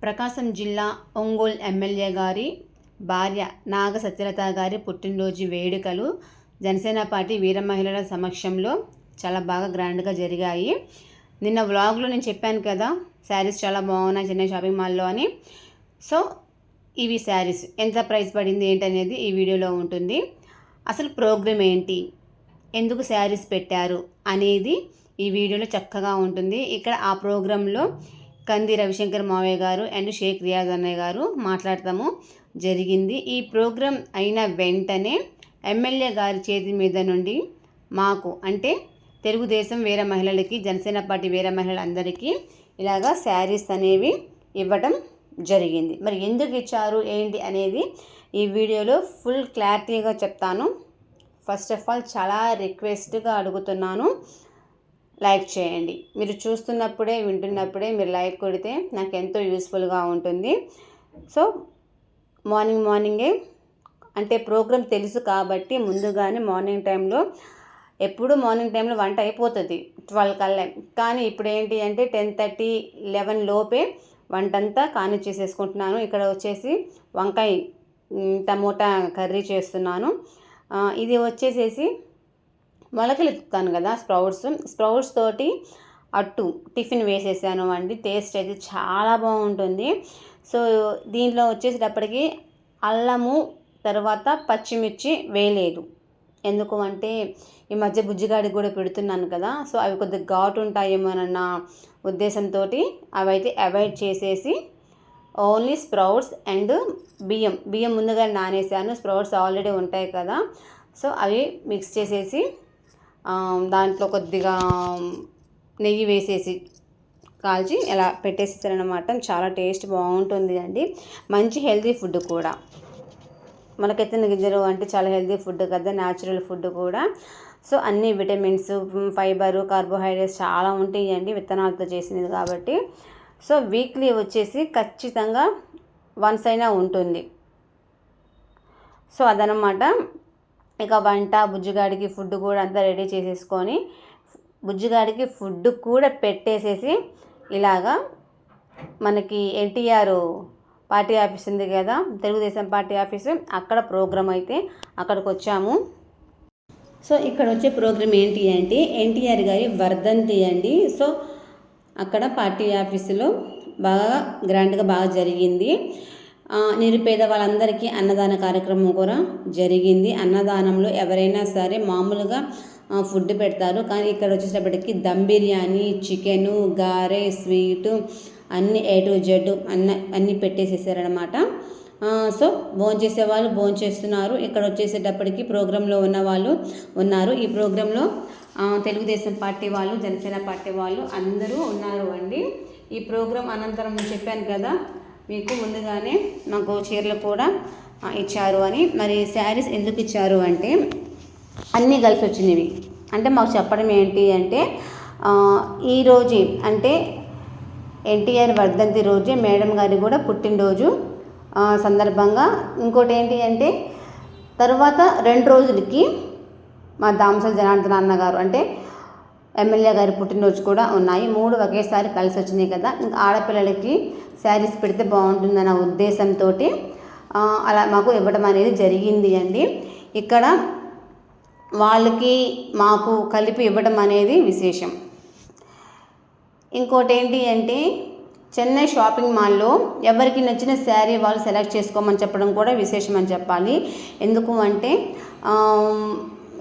ప్రకాశం జిల్లా ఒంగోలు ఎమ్మెల్యే గారి భార్య నాగ సత్యలత గారి పుట్టినరోజు వేడుకలు జనసేన పార్టీ వీర మహిళల సమక్షంలో చాలా బాగా గ్రాండ్గా జరిగాయి. నిన్న వ్లాగ్లో నేను చెప్పాను కదా, శారీస్ చాలా బాగున్నాయి చెన్నై షాపింగ్ మాల్లో అని. సో ఇవి శారీస్ ఎంత ప్రైస్ పడింది ఏంటనేది ఈ వీడియోలో ఉంటుంది. అసలు ప్రోగ్రామ్ ఏంటి, ఎందుకు శారీస్ పెట్టారు అనేది ఈ వీడియోలో చక్కగా ఉంటుంది. ఇక్కడ ఆ ప్రోగ్రాంలో కంది రవిశంకర్ మావయ్య గారు అండ్ షేక్ రియాజ్ అన్నయ్య గారు మాట్లాడతాము జరిగింది. ఈ ప్రోగ్రాం అయిన వెంటనే ఎమ్మెల్యే గారి చేతి మీద నుండి మాకు అంటే తెలుగుదేశం వీర మహిళలకి, జనసేన పార్టీ వీర మహిళలందరికీ ఇలాగా శారీస్ అనేవి ఇవ్వటం జరిగింది. మరి ఎందుకు ఇచ్చారు ఏంటి అనేది ఈ వీడియోలో ఫుల్ క్లారిటీగా చెప్తాను. ఫస్ట్ ఆఫ్ ఆల్ చాలా రిక్వెస్ట్గా అడుగుతున్నాను, లైక్ చేయండి. మీరు చూస్తున్నప్పుడే వింటున్నప్పుడే మీరు లైక్ కొడితే నాకు ఎంతో యూస్ఫుల్గా ఉంటుంది. సో మార్నింగే అంటే ప్రోగ్రామ్ తెలుసు కాబట్టి ముందుగానే మార్నింగ్ టైంలో ఎప్పుడు మార్నింగ్ టైంలో వంట అయిపోతుంది 12 కల్లా. కానీ ఇప్పుడు ఏంటి అంటే 10:30, 11 లోపే వంటంతా చేసేసుకుంటున్నాను. ఇక్కడ వచ్చేసి వంకాయ టమోటా కర్రీ చేస్తున్నాను. ఇది వచ్చేసేసి మొలకలు ఎత్తుతాను కదా, స్ప్రౌట్స్ తోటి అట్టు టిఫిన్ వేసేసాను అండి. టేస్ట్ అయితే చాలా బాగుంటుంది. సో దీంట్లో వచ్చేసేటప్పటికి అల్లము తర్వాత పచ్చిమిర్చి వేయలేదు. ఎందుకు అంటే ఈ మధ్య బుజ్జిగాడికి కూడా పెడుతున్నాను కదా, సో అవి కొద్దిగా ఘాటు ఉంటాయేమోనన్న ఉద్దేశంతో అవి అయితే అవాయిడ్ చేసేసి ఓన్లీ స్ప్రౌట్స్ అండ్ బియ్యం ముందుగా నానేసాను. స్ప్రౌట్స్ ఆల్రెడీ ఉంటాయి కదా, సో అవి మిక్స్ చేసేసి దాంట్లో కొద్దిగా నెయ్యి వేసేసి కాల్చి ఇలా పెట్టేసేసారనమాట. చాలా టేస్ట్ బాగుంటుంది అండి. మంచి హెల్తీ ఫుడ్ కూడా. మనకైతే గింజలు అంటే చాలా హెల్తీ ఫుడ్ కదా, న్యాచురల్ ఫుడ్ కూడా. సో అన్ని విటమిన్స్, ఫైబరు, కార్బోహైడ్రేట్స్ చాలా ఉంటాయండి విత్తనాలతో చేసినది కాబట్టి. సో వీక్లీ వచ్చేసి ఖచ్చితంగా వన్స్ అయినా ఉంటుంది. సో అదనమాట. ఇక వంట బుజ్జిగాడికి ఫుడ్ కూడా అంతా రెడీ చేసేసుకొని బుజ్జిగాడికి ఫుడ్ కూడా పెట్టేసేసి ఇలాగా మనకి ఎన్టీఆర్ పార్టీ ఆఫీస్ ఉంది కదా, తెలుగుదేశం పార్టీ ఆఫీసు, అక్కడ ప్రోగ్రామ్ అయితే అక్కడికి వచ్చాము. సో ఇక్కడ వచ్చే ప్రోగ్రామ్ ఏంటి అంటే ఎన్టీఆర్ గారి వర్ధంతి అండి. సో అక్కడ పార్టీ ఆఫీసులో బాగా గ్రాండ్గా బాగా జరిగింది. నిరుపేద వాళ్ళందరికీ అన్నదాన కార్యక్రమం కూడా జరిగింది. అన్నదానంలో ఎవరైనా సరే మామూలుగా ఫుడ్ పెడతారు, కానీ ఇక్కడ వచ్చేటప్పటికి దమ్ బిర్యానీ, చికెను, గారె, స్వీటు అన్నీ A to Z అన్నీ పెట్టేసేసారనమాట. సో భోంచేసే వాళ్ళు భోంచేస్తున్నారు. ఇక్కడ వచ్చేసేటప్పటికి ప్రోగ్రాంలో ఉన్న వాళ్ళు ఉన్నారు. ఈ ప్రోగ్రాంలో తెలుగుదేశం పార్టీ వాళ్ళు, జనసేన పార్టీ వాళ్ళు అందరూ ఉన్నారు అండి. ఈ ప్రోగ్రాం అనంతరం చెప్పాను కదా మీకు ముందుగానే మాకు చీరలు కూడా ఇచ్చారు అని. మరి శారీస్ ఎందుకు ఇచ్చారు అంటే అన్నీ కలిసి వచ్చినవి. అంటే మాకు చెప్పడం ఏంటి అంటే ఈరోజు అంటే ఎన్టీఆర్ వర్ధంతి రోజే మేడం గారి కూడా పుట్టినరోజు సందర్భంగా ఇంకోటి ఏంటి అంటే తర్వాత 2 రోజులకి మా దామసల జనార్దన అన్నగారు అంటే ఎమ్మెల్యే గారి పుట్టినరోజు కూడా ఉన్నాయి. 3 ఒకేసారి కలిసి వచ్చినాయి కదా. ఇంకా ఆడపిల్లలకి శారీస్ పెడితే బాగుంటుందన్న ఉద్దేశంతో అలా మాకు ఇవ్వడం అనేది జరిగింది అండి. ఇక్కడ వాళ్ళకి మాకు కలిపి ఇవ్వడం అనేది విశేషం. ఇంకోటి ఏంటి అంటే చెన్నై షాపింగ్ మాల్లో ఎవరికి నచ్చిన శారీ వాళ్ళు సెలెక్ట్ చేసుకోమని చెప్పడం కూడా విశేషం అని చెప్పాలి. ఎందుకు అంటే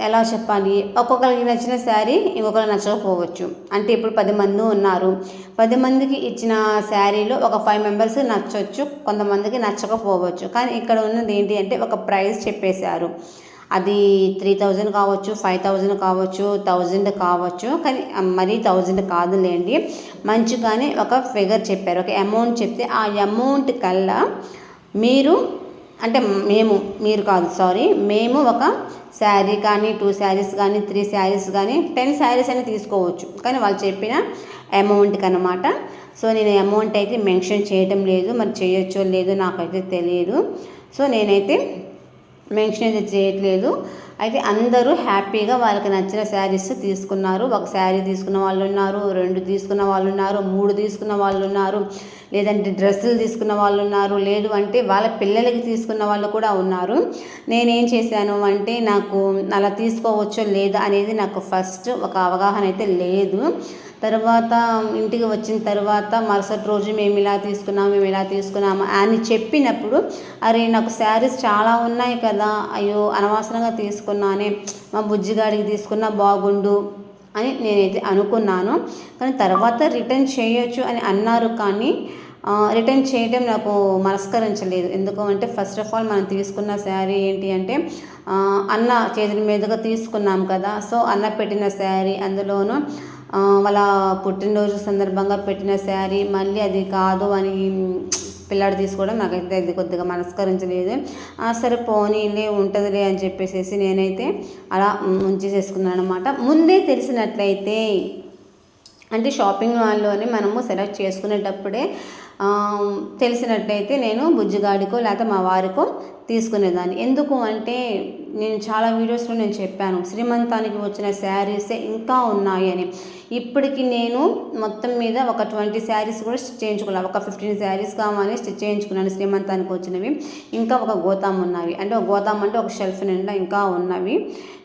ఎలా చెప్పాలి, ఒక్కొక్కరికి నచ్చిన శారీ ఇంకొకరికి నచ్చకపోవచ్చు. అంటే ఇప్పుడు 10 మంది ఉన్నారు, 10 మందికి ఇచ్చిన శారీలో ఒక 5 మెంబర్స్ నచ్చవచ్చు, కొంతమందికి నచ్చకపోవచ్చు. కానీ ఇక్కడ ఉన్నది ఏంటి అంటే ఒక ప్రైస్ చెప్పేశారు. అది 3000 కావచ్చు, 5000 కావచ్చు, 1000 కావచ్చు, కానీ మరీ 1000 కాదులేండి. మంచిగానే ఒక ఫిగర్ చెప్పారు, ఒక అమౌంట్ చెప్తే ఆ అమౌంట్ కల్లా మీరు అంటే మేము ఒక శారీ కానీ 2 శారీస్ కానీ 3 శారీస్ కానీ 10 శారీస్ అని తీసుకోవచ్చు, కానీ వాళ్ళు చెప్పిన అమౌంట్కి అనమాట. సో నేను అమౌంట్ అయితే మెన్షన్ చేయడం లేదు, మరి చేయొచ్చో లేదో నాకైతే తెలియదు. సో నేనైతే మెన్షన్ అయితే చేయట్లేదు. అయితే అందరూ హ్యాపీగా వాళ్ళకి నచ్చిన శారీస్ తీసుకున్నారు. ఒక శారీ తీసుకున్న వాళ్ళు ఉన్నారు, 2 తీసుకున్న వాళ్ళు ఉన్నారు, 3 తీసుకున్న వాళ్ళు ఉన్నారు, లేదంటే డ్రెస్సులు తీసుకున్న వాళ్ళు ఉన్నారు, లేదు అంటే వాళ్ళ పిల్లలకి తీసుకున్న వాళ్ళు కూడా ఉన్నారు. నేనేం చేశాను అంటే నాకు అలా తీసుకోవచ్చో లేదా అనేది నాకు ఫస్ట్ ఒక అవగాహన అయితే లేదు. తర్వాత ఇంటికి వచ్చిన తర్వాత మరుసటి రోజు మేము ఇలా తీసుకున్నాము అని చెప్పినప్పుడు అరే నాకు శారీస్ చాలా ఉన్నాయి కదా, అయ్యో అనవసరంగా తీసుకున్నానే, మా బుజ్జిగాడికి తీసుకున్నా బాగుండు అని నేనైతే అనుకున్నాను. కానీ తర్వాత రిటర్న్ చేయొచ్చు అని అన్నారు, కానీ రిటర్న్ చేయడం నాకు మనస్కరించలేదు. ఎందుకు అంటే ఫస్ట్ ఆఫ్ ఆల్ మనం తీసుకున్న శారీ ఏంటి అంటే అన్న చేతుల మీదుగా తీసుకున్నాం కదా. సో అన్న పెట్టిన శారీ, అందులోనూ వాళ్ళ పుట్టినరోజు సందర్భంగా పెట్టిన శారీ, మళ్ళీ అది కాదు అని పిల్లాడు తీసుకోవడం నాకైతే అది కొద్దిగా మనస్కరించలేదు. సరే పోనీలే ఉంటుందిలే అని చెప్పేసి నేనైతే అలా ఉంచేసేసుకున్నాను అనమాట. ముందే తెలిసినట్లయితే అంటే షాపింగ్ మాల్లోనే మనము సెలెక్ట్ చేసుకునేటప్పుడే తెలిసినట్లయితే నేను బుజ్జిగాడికో లేకపోతే మా వారికో తీసుకునేదాన్ని. ఎందుకు అంటే నేను చాలా వీడియోస్లో నేను చెప్పాను, శ్రీమంతానికి వచ్చిన శారీసే ఇంకా ఉన్నాయి అని. ఇప్పటికి నేను మొత్తం మీద ఒక 20 శారీస్ కూడా స్టిచ్ చేయించుకున్నాను. ఒక 15 శారీస్ కావాలి స్టిచ్ చేయించుకున్నాను శ్రీమంతానికి వచ్చినవి. ఇంకా ఒక గోతాం ఉన్నవి, అంటే ఒక గోతాం అంటే ఒక షెల్ఫ్ నిండా ఇంకా ఉన్నవి.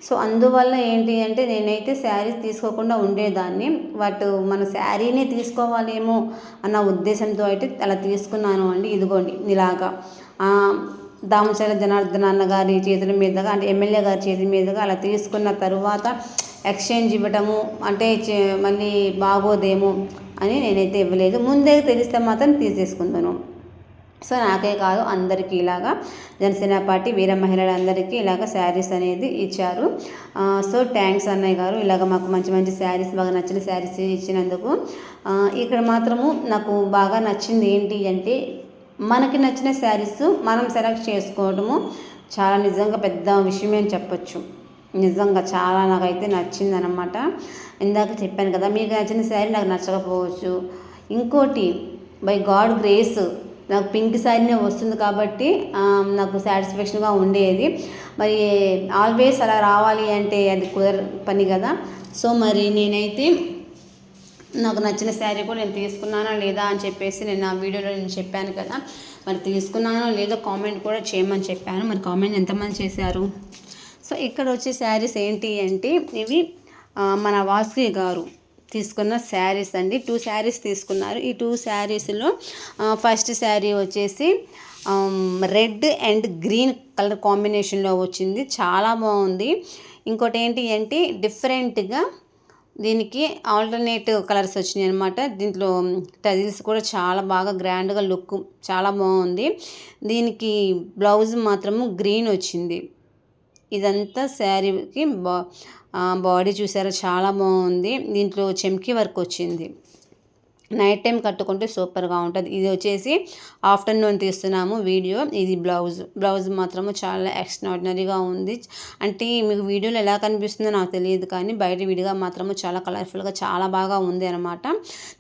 సో అందువల్ల ఏంటి అంటే నేనైతే శారీస్ తీసుకోకుండా ఉండేదాన్ని. బట్ మన శారీనే తీసుకోవాలేమో అన్న ఉద్దేశంతో అయితే అలా తీసుకున్నాను అండి. ఇదిగోండి ఇలాగా దామచర్ల జనార్దన్ అన్న గారి చేతుల మీదుగా, అంటే ఎమ్మెల్యే గారి చేతుల మీదుగా అలా తీసుకున్న తర్వాత ఎక్స్చేంజ్ ఇవ్వటము అంటే మళ్ళీ బాగోదేమో అని నేనైతే ఇవ్వలేదు. ముందే తెలిస్తే మాత్రం తీసేసుకుందాను. సో నాకే కాదు అందరికీ ఇలాగా జనసేన పార్టీ వీర మహిళలందరికీ ఇలాగ శారీస్ అనేది ఇచ్చారు. సో థ్యాంక్స్ అన్నయ్య గారు, ఇలాగ మాకు మంచి మంచి శారీస్, బాగా నచ్చిన శారీస్ ఇచ్చినందుకు. ఇక్కడ మాత్రము నాకు బాగా నచ్చింది ఏంటి అంటే మనకి నచ్చిన శారీస్ మనం సెలెక్ట్ చేసుకోవడము చాలా నిజంగా పెద్ద విషయమే అని చెప్పచ్చు. నిజంగా చాలా నాకైతే నచ్చింది అనమాట. ఇందాక చెప్పాను కదా, మీకు నచ్చిన శారీ నాకు నచ్చకపోవచ్చు. ఇంకోటి బై గాడ్ గ్రేస్ నాకు పింక్ శారీనే వస్తుంది కాబట్టి నాకు సాటిస్ఫాక్షన్గా ఉండేది. మరి ఆల్వేస్ అలా రావాలి అంటే అది పని కదా. సో మరి నేనైతే నాకు నచ్చిన శారీ కూడా నేను తీసుకున్నానా లేదా అని చెప్పేసి నేను ఆ వీడియోలో నేను చెప్పాను కదా. మరి తీసుకున్నానో లేదో కామెంట్ కూడా చేయమని చెప్పాను. మరి కామెంట్ ఎంతమంది చేశారు? సో ఇక్కడ వచ్చే శారీస్ ఏంటి అంటే ఇవి మన వాసుకి గారు తీసుకున్న శారీస్ అండి. 2 శారీస్ తీసుకున్నారు. ఈ 2 శారీస్లో ఫస్ట్ శారీ వచ్చేసి రెడ్ అండ్ గ్రీన్ కలర్ కాంబినేషన్లో వచ్చింది, చాలా బాగుంది. ఇంకోటి ఏంటి అంటే డిఫరెంట్గా దీనికి ఆల్టర్నేటివ్ కలర్స్ వచ్చినాయి అనమాట. దీంట్లో టజిల్స్ కూడా చాలా బాగా గ్రాండ్గా లుక్ చాలా బాగుంది. దీనికి బ్లౌజ్ మాత్రము గ్రీన్ వచ్చింది. ఇదంతా శారీకి బాడీ చూసారా చాలా బాగుంది. దీంట్లో చెమ్కీ వర్క్ వచ్చింది. నైట్ టైం కట్టుకుంటే సూపర్గా ఉంటుంది. ఇది వచ్చేసి ఆఫ్టర్నూన్ తీస్తున్నాము వీడియో. ఇది బ్లౌజ్ మాత్రము చాలా ఎక్స్ట్రాడినరీగా ఉంది. అంటే మీకు వీడియోలో ఎలా కనిపిస్తుందో నాకు తెలియదు, కానీ బయట వీడియోగా మాత్రము చాలా కలర్ఫుల్గా చాలా బాగా ఉంది అనమాట.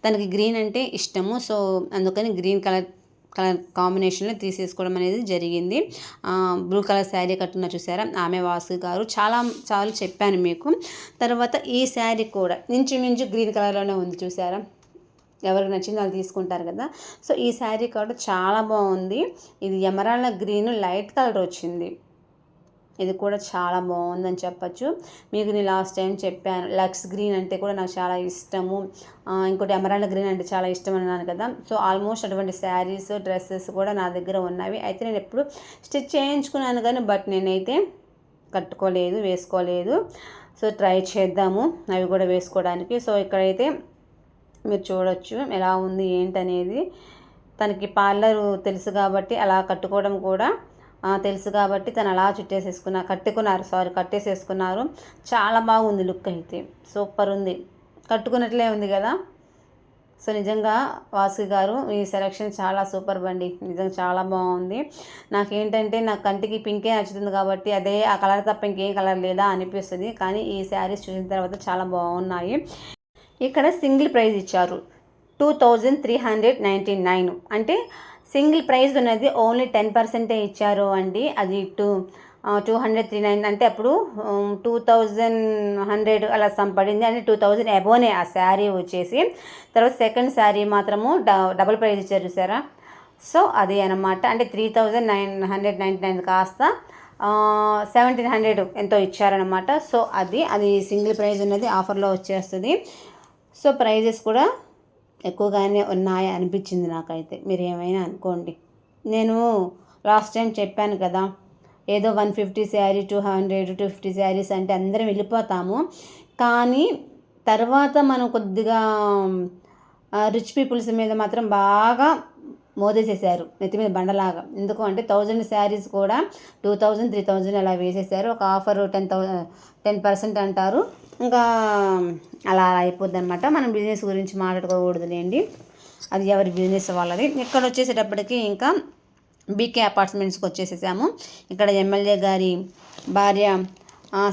తనకి గ్రీన్ అంటే ఇష్టము, సో అందుకని గ్రీన్ కలర్ కాంబినేషన్లో తీసేసుకోవడం అనేది జరిగింది. బ్లూ కలర్ శారీ కట్టున్న చూసారా, ఆమె వాసు గారు. చాలా చెప్పాను మీకు. తర్వాత ఈ శారీ కూడా ఇంచుమించు గ్రీన్ కలర్లోనే ఉంది చూసారా. ఎవరికి నచ్చింది వాళ్ళు తీసుకుంటారు కదా. సో ఈ శారీ కూడా చాలా బాగుంది. ఇది ఎమరాల్డ్ గ్రీన్ లైట్ కలర్ వచ్చింది. ఇది కూడా చాలా బాగుందని చెప్పచ్చు. మీకు నేను లాస్ట్ టైం చెప్పాను లక్స్ గ్రీన్ అంటే కూడా నాకు చాలా ఇష్టము, ఇంకోటి ఎమరాల్డ్ గ్రీన్ అంటే చాలా ఇష్టం అన్నాను కదా. సో ఆల్మోస్ట్ అటువంటి శారీస్ డ్రెస్సెస్ కూడా నా దగ్గర ఉన్నవి. అయితే నేను ఎప్పుడు స్టిచ్ చేయించుకున్నాను కానీ బట్ నేనైతే కట్టుకోలేదు, వేసుకోలేదు. సో ట్రై చేద్దాము అవి కూడా వేసుకోవడానికి. సో ఇక్కడైతే మీరు చూడొచ్చు ఎలా ఉంది ఏంటనేది. తనకి పార్లర్ తెలుసు కాబట్టి అలా కట్టుకోవడం కూడా తెలుసు కాబట్టి తను అలా కట్టేసేసుకున్నారు. చాలా బాగుంది లుక్ అయితే, సూపర్ ఉంది, కట్టుకున్నట్లే ఉంది కదా. సో నిజంగా వాసు గారు ఈ సెలెక్షన్ చాలా సూపర్ బండి, నిజంగా చాలా బాగుంది. నాకేంటంటే నా కంటికి పింకే నచ్చుతుంది కాబట్టి అదే ఆ కలర్ తప్ప ఇంకేం కలర్ లేదా అనిపిస్తుంది. కానీ ఈ శారీస్ చూసిన తర్వాత చాలా బాగున్నాయి. ఇక్కడ సింగిల్ ప్రైజ్ ఇచ్చారు 2399. అంటే సింగిల్ ప్రైజ్ ఉన్నది ఓన్లీ 10% ఇచ్చారు అండి. అది 239 అంటే అప్పుడు 2100 అలా పడింది, అంటే 2000 అబోనే ఆ శారీ వచ్చేసి. తర్వాత సెకండ్ శారీ మాత్రము డబుల్ ప్రైజ్ ఇచ్చారు చూసారా. సో అది అనమాట, అంటే 3999 కాస్త 1700 ఎంతో ఇచ్చారనమాట. సో అది సింగిల్ ప్రైజ్ ఉన్నది ఆఫర్లో వచ్చేస్తుంది. సో ప్రైజెస్ కూడా ఎక్కువగానే ఉన్నాయి అనిపించింది నాకైతే. మీరు ఏమైనా అనుకోండి. నేను లాస్ట్ టైం చెప్పాను కదా, ఏదో 150 శారీ 200 250 శారీస్ అంటే అందరం వెళ్ళిపోతాము. కానీ తర్వాత మనం కొద్దిగా రిచ్ పీపుల్స్ మీద మాత్రం బాగా మోదేసేసారు, నెత్తి మీద బండలాగా. ఎందుకు అంటే 1000 శారీస్ కూడా 2000 3000 అలా వేసేసారు. ఒక ఆఫర్ 10% అంటారు, ఇంకా అలా అయిపోద్ది అనమాట. మనం బిజినెస్ గురించి మాట్లాడుకోకూడదులేండి, అది ఎవరి బిజినెస్ వాళ్ళది. ఇక్కడ వచ్చేసేటప్పటికి ఇంకా బీకే అపార్ట్మెంట్స్కి వచ్చేసేసాము. ఇక్కడ ఎమ్మెల్యే గారి భార్య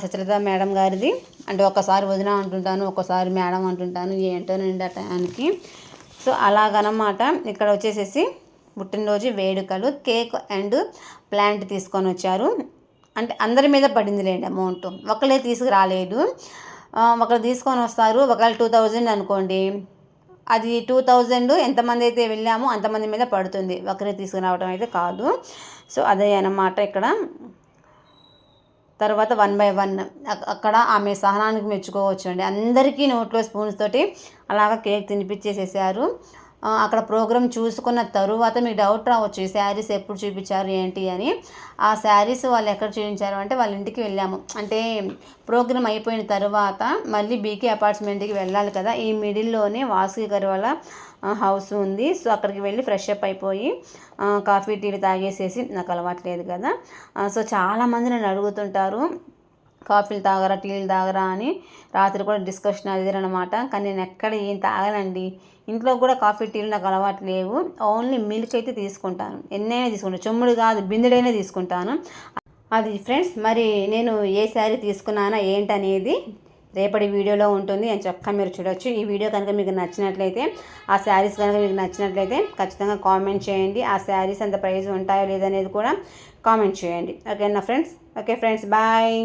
సచరిత మేడం గారిది. అంటే ఒకసారి వదిన అంటుంటాను, ఒకసారి మేడం అంటుంటాను, ఏంటోనండి ఆ టయానికి. సో అలాగనమాట. ఇక్కడ వచ్చేసేసి పుట్టినరోజు వేడుకలు, కేక్ అండ్ ప్లాంట్ తీసుకొని వచ్చారు. అంటే అందరి మీద పడిందిలేండి అమౌంట్, ఒకళ్ళే తీసుకురాలేదు. ఒకరు తీసుకొని వస్తారు, ఒకవేళ 2000 అనుకోండి, అది 2000 ఎంతమంది అయితే వెళ్ళామో అంతమంది మీద పడుతుంది, ఒకరే తీసుకురావడం అయితే కాదు. సో అదే అన్నమాట ఇక్కడ. తర్వాత 1 by 1 అక్కడ ఆమె సహనానికి మెచ్చుకోవచ్చు అండి. అందరికీ నోట్లో స్పూన్స్ తోటి అలాగా కేక్ తినిపించేసేసారు. అక్కడ ప్రోగ్రామ్ చూసుకున్న తరువాత మీకు డౌట్ రావచ్చు, ఈ శారీస్ ఎప్పుడు చూపించారు ఏంటి అని. ఆ శారీస్ వాళ్ళు ఎక్కడ చూపించారు అంటే వాళ్ళ ఇంటికి వెళ్ళాము. అంటే ప్రోగ్రామ్ అయిపోయిన తర్వాత మళ్ళీ బీకే అపార్ట్మెంట్కి వెళ్ళాలి కదా, ఈ మిడిల్లోనే వాసుకి గారి వాళ్ళ హౌస్ ఉంది. సో అక్కడికి వెళ్ళి ఫ్రెష్ అప్ అయిపోయి కాఫీ టీలు తాగేసేసి, నాకు అలవాటు లేదు కదా. సో చాలామంది నన్ను అడుగుతుంటారు కాఫీలు తాగరా టీలు తాగరా అని. రాత్రి కూడా డిస్కషన్ అది అనమాట. కానీ నేను ఎక్కడ ఏం తాగనండి, ఇంట్లో కూడా కాఫీ టీలు నాకు అలవాటు లేవు. ఓన్లీ మిల్క్ అయితే తీసుకుంటాను, ఎన్నైనా తీసుకుంటాను, చెమ్ముడు కాదు బిందెడైనా తీసుకుంటాను. అది ఫ్రెండ్స్, మరి నేను ఏ శారీ తీసుకున్నానా ఏంటనేది రేపటి వీడియోలో ఉంటుంది అని చక్కగా మీరు చూడొచ్చు. ఈ వీడియో కనుక మీకు నచ్చినట్లయితే, ఆ శారీస్ కనుక మీకు నచ్చినట్లయితే ఖచ్చితంగా కామెంట్ చేయండి. ఆ శారీస్ అంత ప్రైస్ ఉంటాయో లేదనేది కూడా కామెంట్ చేయండి. ఓకేనా ఫ్రెండ్స్? Okay friends, bye.